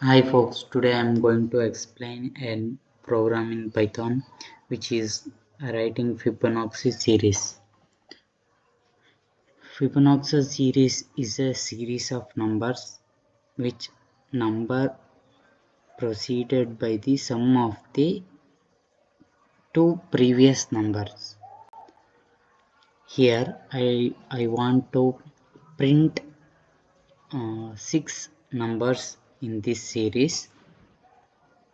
Hi folks, today I am going to explain a program in Python which is writing Fibonacci series. Fibonacci series is a series of numbers which number preceded by the sum of the two previous numbers. Here I want to print 6 numbers in this series.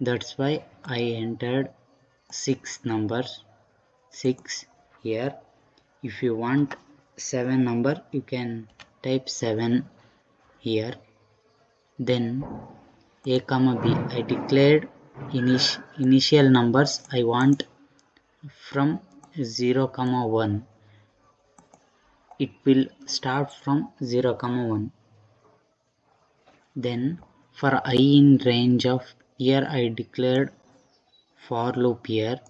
That's why I entered 6 numbers, 6 here. If you want 7 number, you can type 7 here. Then a comma b, I declared initial numbers I want from 0 comma 1. It will start from 0 comma 1. Then for I in range of, here I declared for loop here.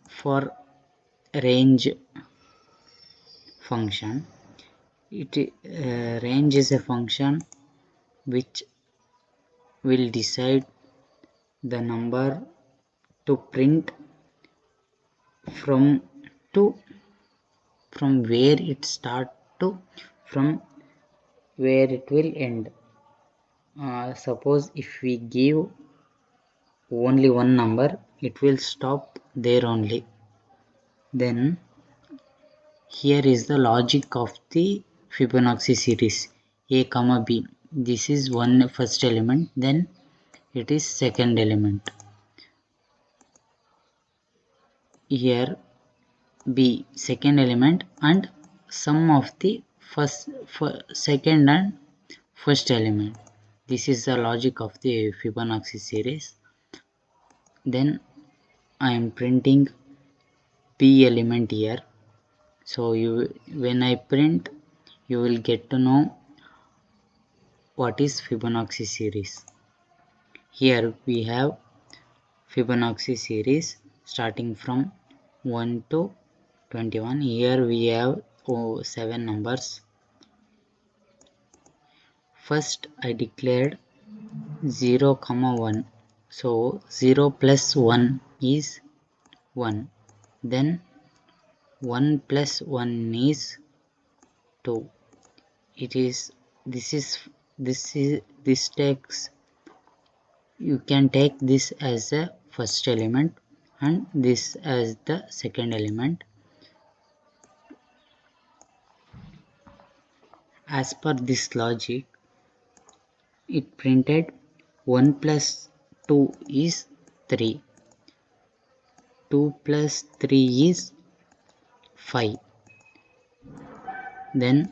For range function, range is a function which will decide the number to print from where it start to from where it will end. Suppose if we give only one number, it will stop there only. Then here is the logic of the Fibonacci series. A comma b, this is first element, then it is second element. Here b second element and sum of the second and first element. This is the logic of the Fibonacci series. Then I am printing p element here. So when I print, you will get to know what is Fibonacci series. Here we have Fibonacci series starting from 1 to 21. Here we have 7 numbers. First I declared 0 comma 1. So 0 plus 1 is 1. Then 1 plus 1 is 2. This takes, you can take this as the first element and this as the second element. As per this logic, it printed 1 plus 2 is 3, 2 plus 3 is 5, then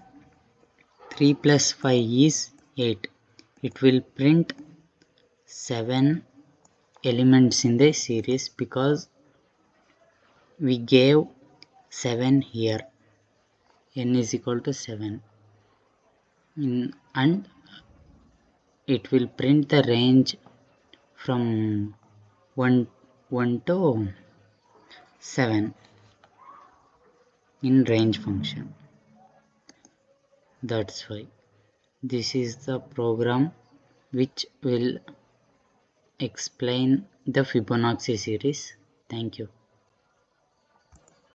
3 plus 5 is 8. It will print 7 elements in the series because we gave 7 here. N is equal to 7. And it will print the range from 1 to 7 in range function. That's why this is the program which will explain the Fibonacci series. Thank you.